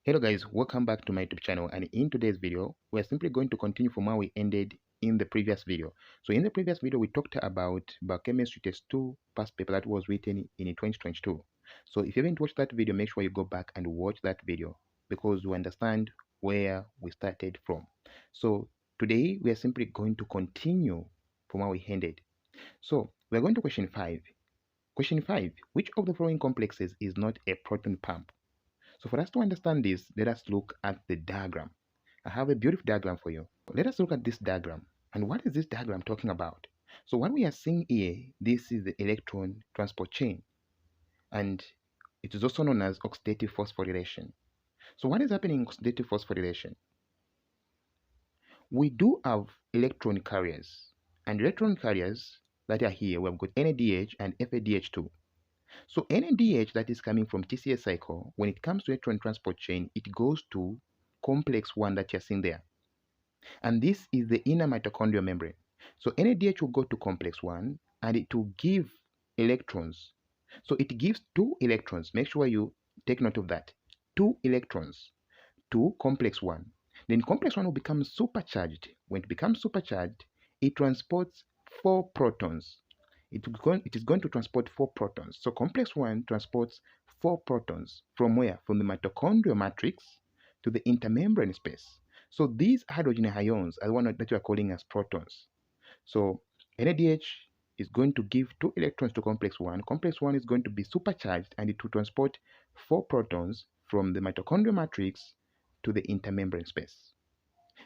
Hello guys, welcome back to my YouTube channel, and in today's video we're simply going to continue from where we ended in the previous video. So in the previous video we talked about Biochemistry Test 2 past paper that was written in 2022. So if you haven't watched that video, make sure you go back and watch that video because you understand where we started from. So today we are simply going to continue from where we ended. So we're going to question 5. Question 5, which of the following complexes is not a proton pump? So for us to understand this, let us look at the diagram. I have a beautiful diagram for you. Let us look at this diagram. And what is this diagram talking about? So what we are seeing here, this is the electron transport chain. And it is also known as oxidative phosphorylation. So what is happening in oxidative phosphorylation? We do have electron carriers. And electron carriers that are here, we've got NADH and FADH2. So NADH that is coming from TCA cycle, when it comes to electron transport chain, it goes to complex 1 that you're seeing there. And this is the inner mitochondrial membrane. So NADH will go to complex 1 and it will give electrons. So it gives 2 electrons. Make sure you take note of that. 2 electrons to complex 1. Then complex 1 will become supercharged. When it becomes supercharged, it transports 4 protons. It is going to transport 4 protons. So complex 1 transports 4 protons from where? From the mitochondrial matrix to the intermembrane space. So these hydrogen ions are the one that we are calling as protons. So NADH is going to give 2 electrons to complex 1. Complex 1 is going to be supercharged and it will transport 4 protons from the mitochondrial matrix to the intermembrane space.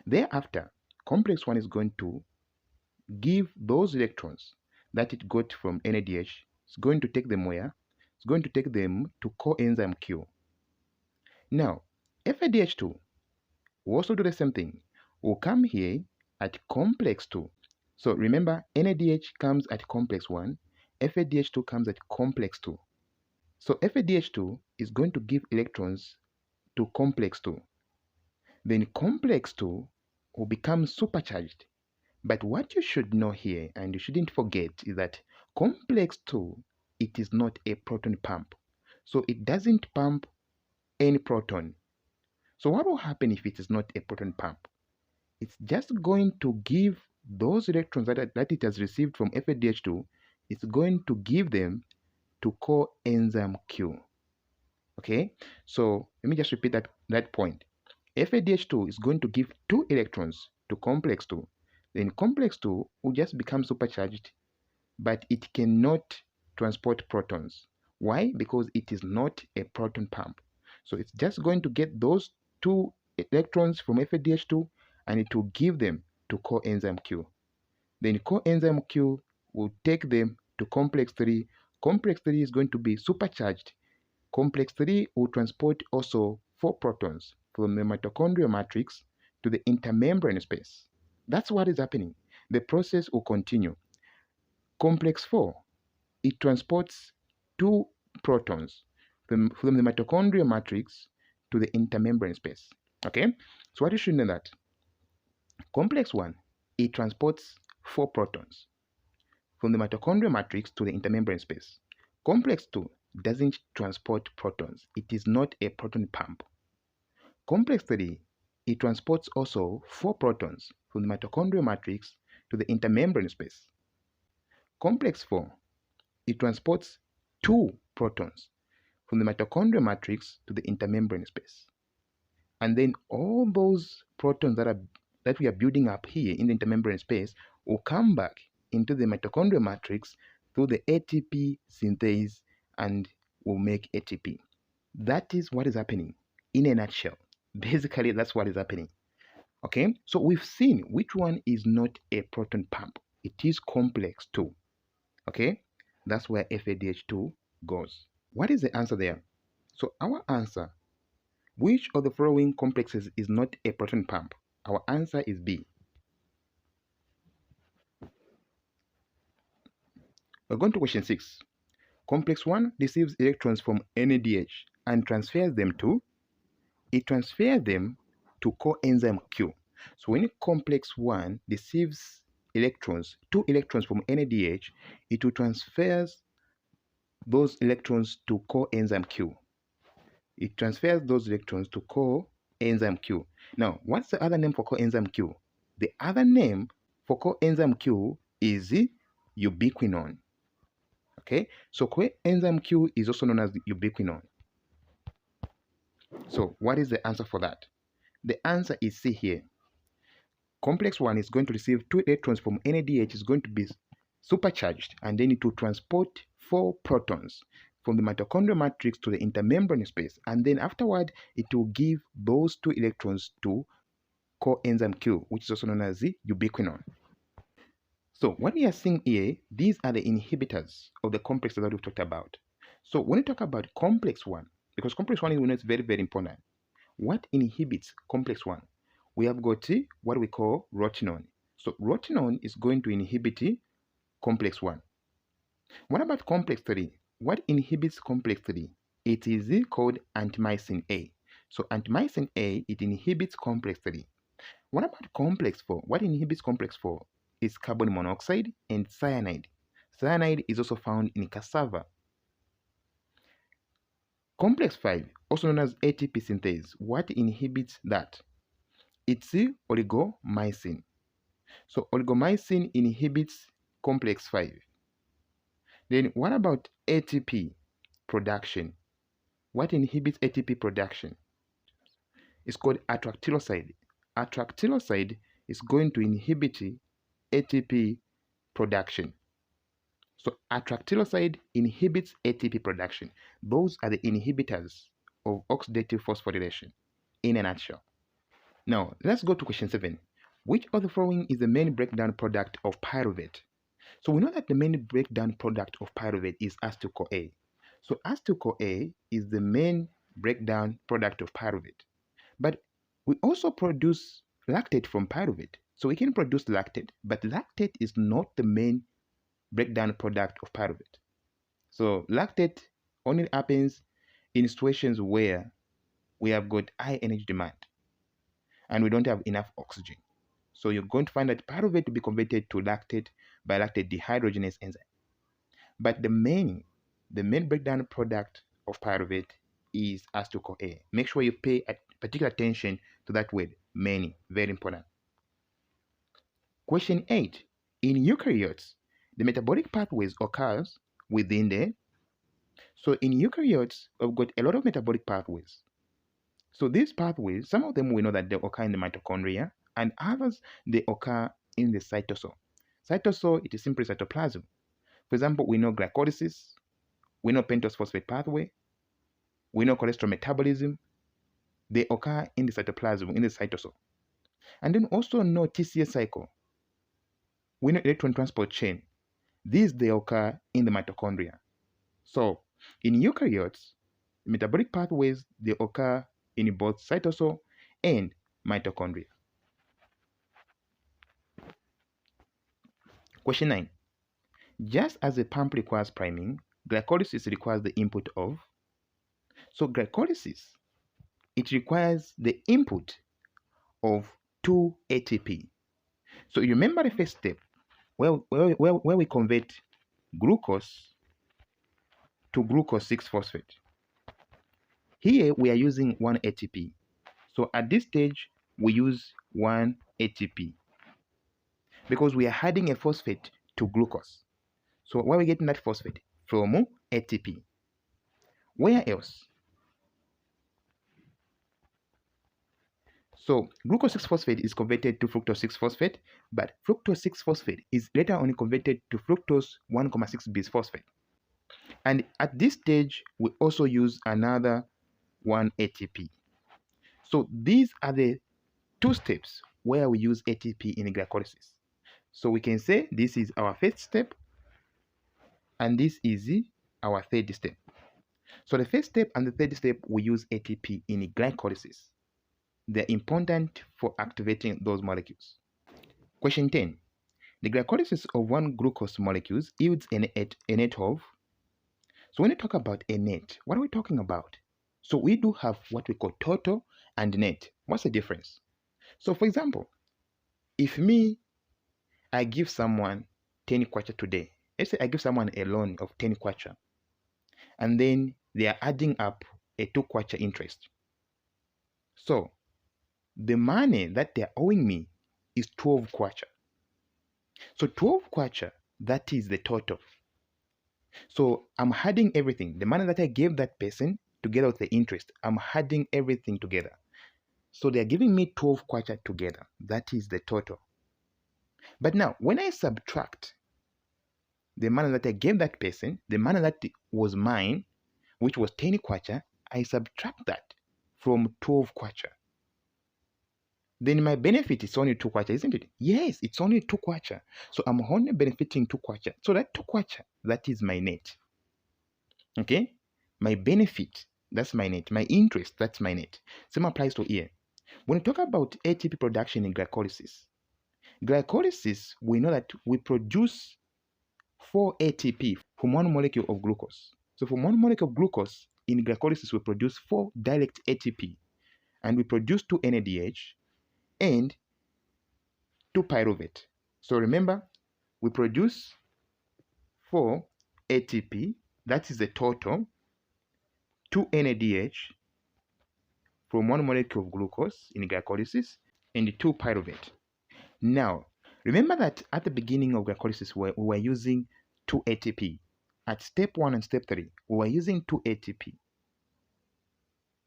Thereafter, complex 1 is going to give those electrons that it got from NADH. It's going to take them where? It's going to take them to coenzyme Q. Now, FADH2 will also do the same thing. Will come here at complex 2. So remember, NADH comes at complex 1, FADH2 comes at complex 2. So FADH2 is going to give electrons to complex 2. Then complex 2 will become supercharged. But what you should know here, and you shouldn't forget, is that complex 2, it is not a proton pump. So it doesn't pump any proton. So what will happen if it is not a proton pump? It's just going to give those electrons that it has received from FADH2, it's going to give them to coenzyme Q. Okay, so let me just repeat that point. FADH2 is going to give 2 electrons to complex 2. Then complex 2 will just become supercharged, but it cannot transport protons. Why? Because it is not a proton pump. So it's just going to get those 2 electrons from FADH2 and it will give them to coenzyme Q. Then coenzyme Q will take them to complex 3. Complex 3 is going to be supercharged. Complex 3 will transport also 4 protons from the mitochondrial matrix to the intermembrane space. That's what is happening. The process will continue. Complex 4, it transports 2 protons from the mitochondrial matrix to the intermembrane space. Okay? So what you should know that complex 1, it transports 4 protons from the mitochondrial matrix to the intermembrane space. Complex 2 doesn't transport protons. It is not a proton pump. Complex 3, it transports also 4 protons from the mitochondrial matrix to the intermembrane space. Complex 4, it transports 2 protons from the mitochondrial matrix to the intermembrane space. And then all those protons that we are building up here in the intermembrane space will come back into the mitochondrial matrix through the ATP synthase and will make ATP. That is what is happening in a nutshell. Basically, that's what is happening. Okay, so we've seen which one is not a proton pump. It is complex 2. Okay, that's where FADH2 goes. What is the answer there? So our answer, which of the following complexes is not a proton pump? Our answer is B. We're going to question 6. Complex 1 receives electrons from NADH and transfers them to coenzyme Q. So when complex 1 receives electrons, 2 electrons from NADH, it will transfer those electrons to coenzyme Q. it transfers those electrons to coenzyme Q. Now, what's the other name for coenzyme Q? The other name for coenzyme Q is ubiquinone. Okay, so coenzyme Q is also known as ubiquinone. So what is the answer for that? The answer is C here. Complex 1 is going to receive 2 electrons from NADH, is going to be supercharged, and then it will transport 4 protons from the mitochondrial matrix to the intermembrane space, and then afterward it will give those 2 electrons to coenzyme Q, which is also known as the ubiquinone. So what we are seeing here, these are the inhibitors of the complex that we've talked about. So when we talk about complex 1, because complex 1 is very, very important, what inhibits complex 1? We have got what we call rotenone. So rotenone is going to inhibit complex 1. What about complex 3? What inhibits complex 3? It is called antimycin A. So antimycin A, it inhibits complex 3. What about complex 4? What inhibits complex 4? Is carbon monoxide and cyanide. Cyanide is also found in cassava. Complex 5, also known as ATP synthase, what inhibits that? It's oligomycin. So oligomycin inhibits complex 5. Then what about ATP production? What inhibits ATP production? It's called atractyloside. Atractyloside is going to inhibit ATP production. So atractyloside inhibits ATP production. Those are the inhibitors of oxidative phosphorylation in a nutshell. Now, let's go to question 7. Which of the following is the main breakdown product of pyruvate? So we know that the main breakdown product of pyruvate is acetyl-CoA. So acetyl-CoA is the main breakdown product of pyruvate. But we also produce lactate from pyruvate. So we can produce lactate, but lactate is not the main breakdown product of pyruvate. So lactate only happens in situations where we have got high energy demand and we don't have enough oxygen. So you're going to find that pyruvate will be converted to lactate by lactate dehydrogenase enzyme. But the main breakdown product of pyruvate is acetyl-CoA. Make sure you pay particular attention to that word, many, very important. Question 8. In eukaryotes, the metabolic pathways occurs within the... So in eukaryotes, we've got a lot of metabolic pathways. So these pathways, some of them we know that they occur in the mitochondria, and others, they occur in the cytosol. Cytosol, it is simply cytoplasm. For example, we know glycolysis, we know pentose phosphate pathway, we know cholesterol metabolism. They occur in the cytoplasm, in the cytosol. And then also know TCA cycle. We know electron transport chain. These, they occur in the mitochondria. So in eukaryotes, metabolic pathways, they occur in both cytosol and mitochondria. Question 9. Just as a pump requires priming, glycolysis requires the input of... So glycolysis, it requires the input of 2 ATP. So you remember the first step where we convert glucose to glucose 6-phosphate. Here we are using 1 ATP. So at this stage, we use 1 ATP because we are adding a phosphate to glucose. So where are we getting that phosphate? From ATP. Where else? So glucose 6-phosphate is converted to fructose 6-phosphate, but fructose 6-phosphate is later on converted to fructose 1,6-bisphosphate. And at this stage, we also use another 1 ATP. So these are the 2 steps where we use ATP in glycolysis. So we can say this is our first step, and this is our third step. So the first step and the third step, we use ATP in glycolysis. They're important for activating those molecules. Question 10. The glycolysis of 1 glucose molecule yields a net of... So when we talk about a net, what are we talking about? So we do have what we call total and net. What's the difference? So for example, if I give someone 10 kwacha today, let's say I give someone a loan of 10 kwacha, and then they are adding up a 2 kwacha interest. So the money that they're owing me is 12 kwacha. So 12 kwacha, that is the total. So I'm adding everything. The money that I gave that person together with the interest, I'm adding everything together. So they're giving me 12 kwacha together. That is the total. But now, when I subtract the money that I gave that person, the money that was mine, which was 10 kwacha, I subtract that from 12 kwacha. Then my benefit is only 2 kwacha, isn't it? Yes, it's only 2 kwacha. So I'm only benefiting 2 kwacha. So that 2 kwacha, that is my net. Okay? My benefit, that's my net. My interest, that's my net. Same applies to here. When we talk about ATP production in glycolysis, we know that we produce 4 ATP from 1 molecule of glucose. So from 1 molecule of glucose, in glycolysis, we produce 4 direct ATP. And we produce 2 NADH and 2 pyruvate. So remember, we produce 4 ATP, that is the total, 2 NADH from 1 molecule of glucose in glycolysis, and 2 pyruvate. Now, remember that at the beginning of glycolysis, we were using 2 ATP. At step 1 and step 3, we were using 2 ATP.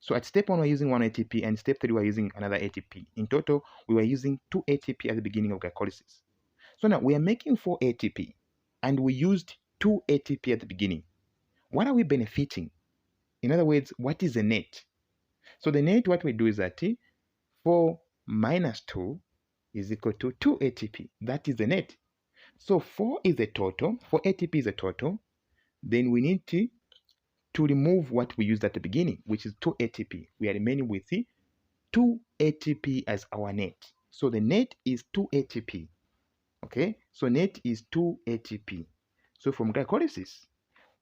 So at step 1, we're using 1 ATP, and step 3, we're using another ATP. In total, we were using 2 ATP at the beginning of glycolysis. So now we are making 4 ATP, and we used 2 ATP at the beginning. What are we benefiting? In other words, what is the net? So the net, what we do is that 4 minus 2 is equal to 2 ATP. That is the net. So 4 is the total. 4 ATP is the total. Then we need to remove what we used at the beginning, which is 2 ATP. We are remaining with 2 ATP as our net. So the net is 2 ATP. Okay, so net is 2 ATP. So from glycolysis,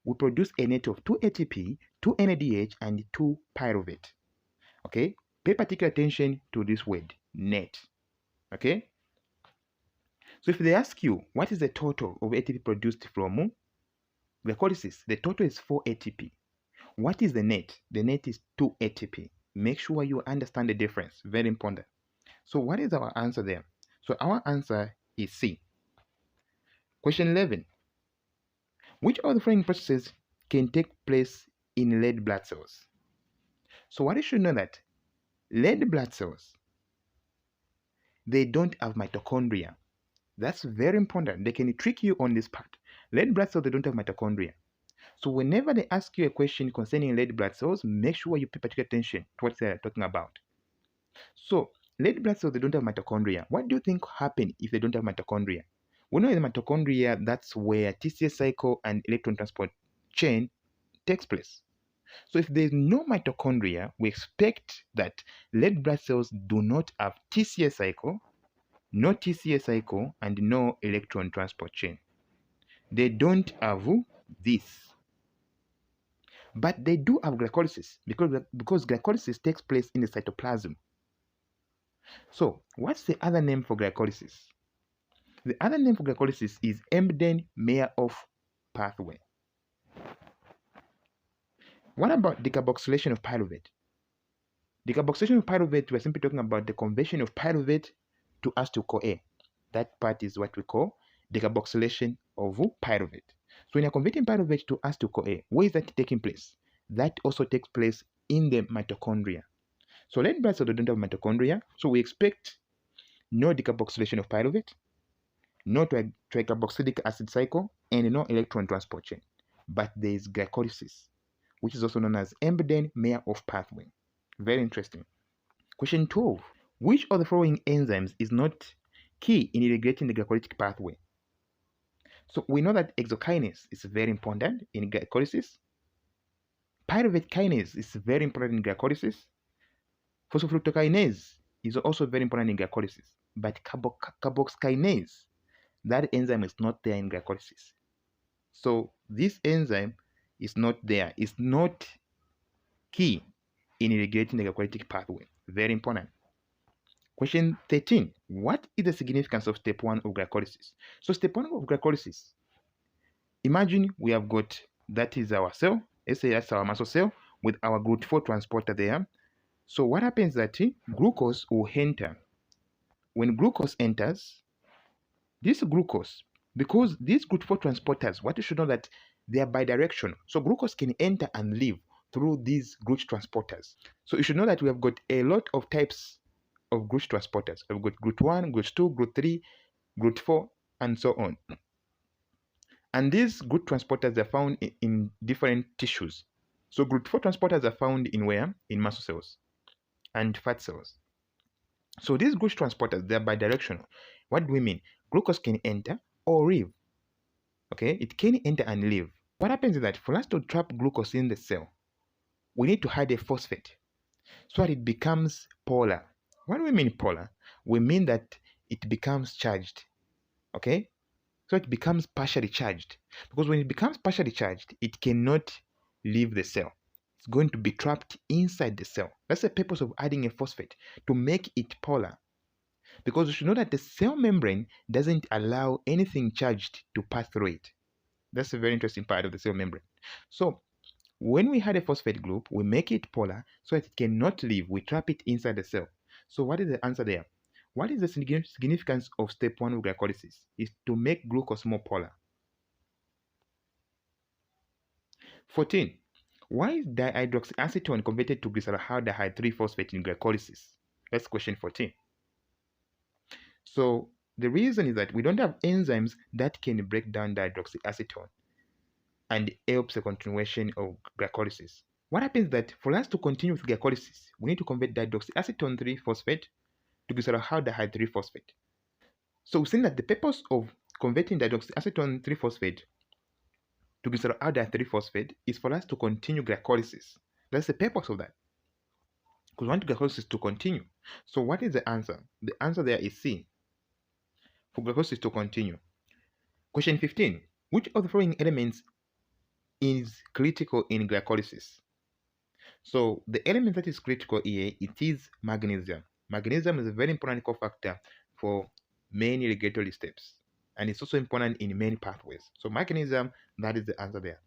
we produce a net of 2 ATP, 2 NADH, and 2 pyruvate. Okay, pay particular attention to this word, net. Okay, so if they ask you what is the total of ATP produced from glycolysis, the total is 4 ATP. What is the net? The net is 2 ATP. Make sure you understand the difference. Very important. So what is our answer there? So our answer is C. Question 11. Which of the following processes can take place in red blood cells? So what you should know that red blood cells, they don't have mitochondria. That's very important. They can trick you on this part. Red blood cells, they don't have mitochondria. So whenever they ask you a question concerning red blood cells, make sure you pay particular attention to what they're talking about. So red blood cells, they don't have mitochondria. What do you think happens if they don't have mitochondria? We know in the mitochondria, that's where TCA cycle and electron transport chain takes place. So if there's no mitochondria, we expect that red blood cells do not have TCA cycle, no TCA cycle, and no electron transport chain. They don't have this. But they do have glycolysis because glycolysis takes place in the cytoplasm. So what's the other name for glycolysis? The other name for glycolysis is Embden-Meyerhof pathway. What about decarboxylation of pyruvate? Decarboxylation of pyruvate, we're simply talking about the conversion of pyruvate to acetyl-CoA. That part is what we call decarboxylation of pyruvate. So when you're converting pyruvate to acetyl-CoA, where is that taking place? That also takes place in the mitochondria. So red blood cells don't have mitochondria, so we expect no decarboxylation of pyruvate, no tricarboxylic acid cycle, and no electron transport chain. But there is glycolysis, which is also known as Embden-Meyerhof pathway. Very interesting. Question 12. Which of the following enzymes is not key in regulating the glycolytic pathway? So we know that hexokinase is very important in glycolysis. Pyruvate kinase is very important in glycolysis. Phosphofructokinase is also very important in glycolysis. But carboxykinase, that enzyme is not there in glycolysis. So this enzyme is not there. It's not key in regulating the glycolytic pathway. Very important. Question 13. What is the significance of step 1 of glycolysis? So step 1 of glycolysis, imagine we have got, that is our cell. Let's say that's our muscle cell. with our GLUT4 transporter there. So what happens is that glucose will enter. When glucose enters, this glucose, because these GLUT4 transporters, what you should know that they are bidirectional. So glucose can enter and leave through these GLUT transporters. So you should know that we have got a lot of types of GLUT transporters. We've got GLUT1, GLUT2, GLUT3, GLUT4, and so on. And these GLUT transporters are found in different tissues. So GLUT4 transporters are found in where? In muscle cells and fat cells. So these GLUT transporters, they're bidirectional. What do we mean? Glucose can enter or leave. Okay, it can enter and leave. What happens is that for us to trap glucose in the cell, we need to add a phosphate so that it becomes polar. What do we mean polar? We mean that it becomes charged. Okay, so it becomes partially charged. Because when it becomes partially charged, it cannot leave the cell. It's going to be trapped inside the cell. That's the purpose of adding a phosphate, to make it polar. Because you should know that the cell membrane doesn't allow anything charged to pass through it. That's a very interesting part of the cell membrane. So when we had a phosphate group, we make it polar so that it cannot leave. We trap it inside the cell. So what is the answer there? What is the significance of step 1 of glycolysis? Is to make glucose more polar. 14. Why is dihydroxyacetone converted to glyceraldehyde 3-phosphate in glycolysis? That's question 14. So the reason is that we don't have enzymes that can break down dihydroxyacetone and helps the continuation of glycolysis. What happens is that for us to continue with glycolysis, we need to convert dihydroxyacetone 3-phosphate to glyceraldehyde 3-phosphate. So we've seen that the purpose of converting dihydroxyacetone 3-phosphate to glyceraldehyde 3-phosphate is for us to continue glycolysis. That's the purpose of that. Because we want glycolysis to continue. So what is the answer? The answer there is C, for glycolysis to continue. Question 15. Which of the following elements is critical in glycolysis? So the element that is critical here, it is magnesium. Magnesium is a very important cofactor for many regulatory steps, and it's also important in many pathways. So magnesium, that is the answer there.